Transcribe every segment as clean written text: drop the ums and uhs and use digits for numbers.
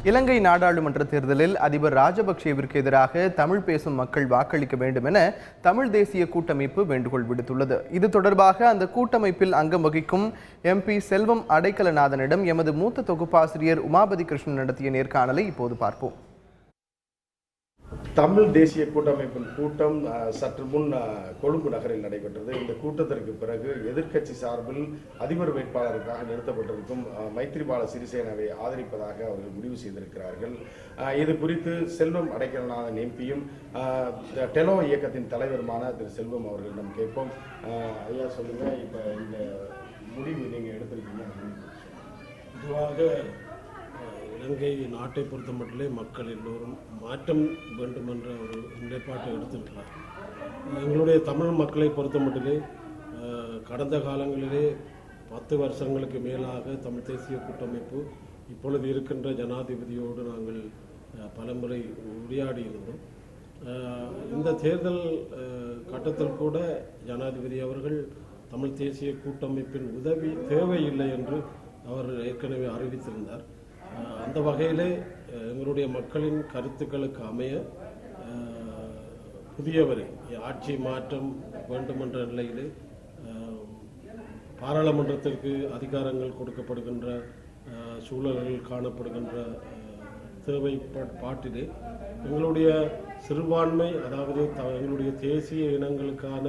இலங்கை நாடாளுமன்ற தேர்தலில் அதிபர் ராஜபக்சேவிற்கு எதிராக தமிழ் பேசும் மக்கள் வாக்களிக்க வேண்டும் என தமிழ் தேசிய கூட்டமைப்பு வேண்டுகோள் விடுத்துள்ளது. இது தொடர்பாக அந்த கூட்டமைப்பில் அங்கம் வகிக்கும் MP செல்வம் அடைக்கலநாதனிடம் எமது மூத்த தொகுப்பாசிரியர் உமாபதி கிருஷ்ணன் நடத்திய நேர்காணலை இப்போது பார்ப்போம். தமிழ் தேசிய கூட்டமைப்பின் கூட்டம் சற்று முன் கொழும்பு நகரில் நடைபெற்றது. இந்த கூட்டத்திற்கு பிறகு எதிர்க்கட்சி சார்பில் அதிபர் வேட்பாளருக்காக நிறுத்தப்பட்டிருக்கும் மைத்ரிபால சிறிசேனவை ஆதரிப்பதாக அவர்கள் முடிவு செய்திருக்கிறார்கள். இது குறித்து செல்வம் அடைக்கலநாதன் எம்பியும் டெலோ இயக்கத்தின் தலைவருமான திரு செல்வம் அவர்களிடம் கேட்போம். ஐயா சொல்லுங்க, இப்போ இந்த முடிவு நீங்கள் எடுத்திருக்கீங்க. பொதுவாக இலங்கை நாட்டை பொறுத்த மட்டிலே மக்கள் எல்லோரும் மாற்றம் வேண்டும் என்ற ஒரு நிலைப்பாட்டை எடுத்திருக்கிறார். எங்களுடைய தமிழ் மக்களை பொறுத்த மட்டிலே கடந்த காலங்களிலே 10 வருஷங்களுக்கு மேலாக தமிழ் தேசிய கூட்டமைப்பு இப்பொழுது இருக்கின்ற ஜனாதிபதியோடு நாங்கள் பலமுறை உரையாடி இருந்தோம். இந்த தேர்தல் கட்டத்தில் கூட ஜனாதிபதி அவர்கள் தமிழ் தேசிய கூட்டமைப்பின் உதவி தேவையில்லை என்று அவர் ஏற்கனவே அறிவித்திருந்தார். அந்த வகையிலே எங்களுடைய மக்களின் கருத்துக்களுக்கு அமைய புதியவரை ஆட்சி மாற்றம் வேண்டுமென்ற நிலையிலே பாராளுமன்றத்திற்கு அதிகாரங்கள் கொடுக்கப்படுகின்ற சூழல்கள் காணப்படுகின்ற தேவைப்பாட்டிலே எங்களுடைய சிறுபான்மை, அதாவது எங்களுடைய தேசிய இனங்களுக்கான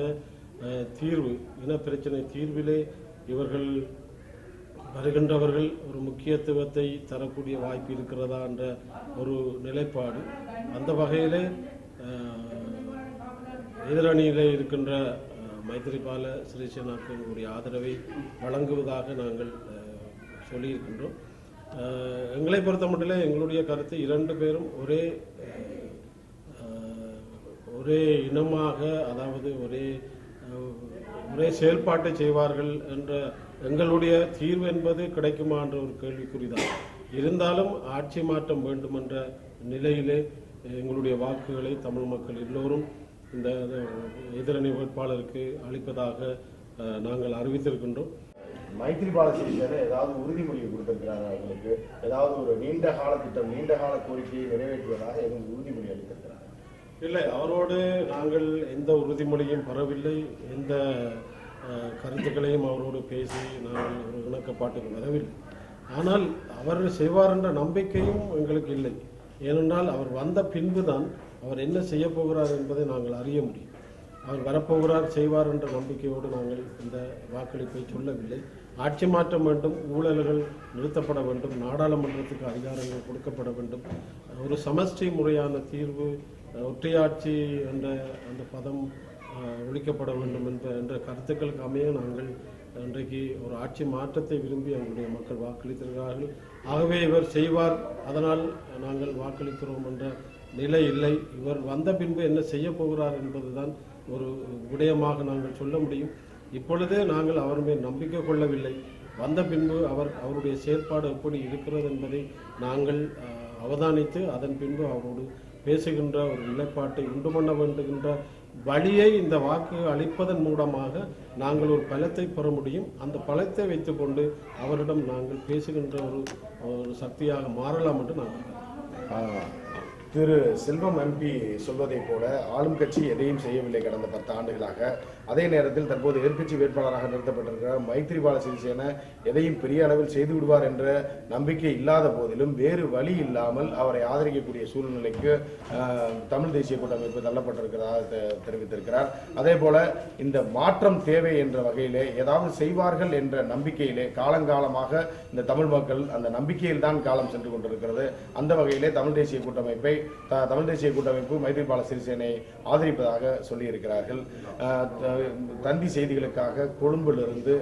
தீர்வு, இன பிரச்சனை தீர்விலே இவர்கள் வருகின்றவர்கள் ஒரு முக்கியத்துவத்தை தரக்கூடிய வாய்ப்பு இருக்கிறதா என்ற ஒரு நிலைப்பாடு. அந்த வகையிலே எதிரணியிலே இருக்கின்ற மைத்ரிபால சிறிசேனாவுக்கு எங்களுடைய ஆதரவை வழங்குவதாக நாங்கள் சொல்லியிருக்கின்றோம். எங்களை பொறுத்த மட்டிலே எங்களுடைய கருத்து 2 பேரும் ஒரே இனமாக, அதாவது ஒரே செயல்பாட்டை செய்வார்கள் என்ற எங்களுடைய தீர்வு என்பது கிடைக்குமா என்ற ஒரு கேள்விக்குறிதான். இருந்தாலும் ஆட்சி மாற்றம் வேண்டும் என்ற நிலையிலே எங்களுடைய வாக்குகளை தமிழ் மக்கள் எல்லோரும் இந்த எதிரணி வேட்பாளருக்கு அளிப்பதாக நாங்கள் அறிவித்திருக்கின்றோம். மைத்ரிபால சிறிசேன ஏதாவது உறுதிமொழியை கொடுத்திருக்கிறார், அவர்களுக்கு ஏதாவது ஒரு நீண்ட கால திட்டம், நீண்ட கால கோரிக்கையை நிறைவேற்றுவதாக எங்களுக்கு உறுதிமொழி அளித்திருக்கிறார்? இல்லை, அவரோடு நாங்கள் எந்த உறுதிமொழியும் பெறவில்லை. எந்த கருத்துக்களையும் அவரோடு பேசி நாங்கள் ஒரு இணக்கப்பாட்டுக்கு வரவில்லை. ஆனால் அவர் செய்வார் என்ற நம்பிக்கையும் எங்களுக்கு இல்லை. ஏனென்றால் அவர் வந்த பின்புதான் அவர் என்ன செய்ய போகிறார் என்பதை நாங்கள் அறிய முடியும். அவர் வரப்போகிறார், செய்வார் என்ற நம்பிக்கையோடு நாங்கள் இந்த வாக்களிப்பை சொல்லவில்லை. ஆட்சி மாற்றம் வேண்டும், ஊழல்கள் நிறுத்தப்பட வேண்டும், நாடாளுமன்றத்துக்கு அதிகாரங்கள் கொடுக்கப்பட வேண்டும், ஒரு சமஷ்டி முறையான தீர்வு, ஒற்றையாட்சி என்ற அந்த பதம் ஒழிக்கப்பட வேண்டும் என்ற கருத்துக்களுக்கு அமைய நாங்கள் இன்றைக்கு ஒரு ஆட்சி மாற்றத்தை விரும்பி எங்களுடைய மக்கள் வாக்களித்திருக்கிறார்கள். ஆகவே இவர் செய்வார், அதனால் நாங்கள் வாக்களிக்கிறோம் என்ற நிலை இல்லை. இவர் வந்த பின்பு என்ன செய்ய போகிறார் என்பதுதான் ஒரு விடயமாக நாங்கள் சொல்ல முடியும். இப்பொழுதே நாங்கள் அவர் மேல் நம்பிக்கை கொள்ளவில்லை. வந்த பின்பு அவருடைய செயற்பாடு எப்படி இருக்கிறது என்பதை நாங்கள் அவதானித்து அதன் பின்பு அவரோடு பேசுகின்ற ஒரு நிலைப்பாட்டை உண்டு பண்ண வேண்டுகின்ற வழியை இந்த வாக்கு அளிப்பதன் மூலமாக நாங்கள் ஒரு பலத்தை பெற முடியும். அந்த பலத்தை வைத்துக்கொண்டு அவரிடம் நாங்கள் பேசுகின்ற ஒரு சக்தியாக மாறலாம் என்று நாங்கள் திரு செல்வம் MP சொல்வதை போல ஆளும் கட்சி எதையும் செய்யவில்லை கடந்த 10 ஆண்டுகளாக. அதே நேரத்தில் தற்போது எதிர்க்கட்சி வேட்பாளராக நிறுத்தப்பட்டிருக்கிற மைத்ரிபால சிறிசேன எதையும் பெரிய அளவில் செய்து விடுவார் என்ற நம்பிக்கை இல்லாத போதிலும் வேறு வழி இல்லாமல் அவரை ஆதரிக்கக்கூடிய சூழ்நிலைக்கு தமிழ் தேசிய கூட்டமைப்பு தள்ளப்பட்டிருக்கிறதாக தெரிவித்திருக்கிறார். அதே போல இந்த மாற்றம் தேவை என்ற வகையிலே ஏதாவது செய்வார்கள் என்ற நம்பிக்கையிலே காலங்காலமாக இந்த தமிழ் மக்கள் அந்த நம்பிக்கையில் தான் காலம் சென்று கொண்டிருக்கிறது. அந்த வகையிலே தமிழ் தேசிய கூட்டமைப்பு மைத்ரிபால சிறிசேனை ஆதரிப்பதாக சொல்லியிருக்கிறார்கள். தந்தி செய்திகளுக்காக கொழும்பிலிருந்து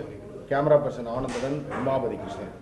கேமரா பர்சன் ஆனந்தன், உமாபதி கிருஷ்ணன்.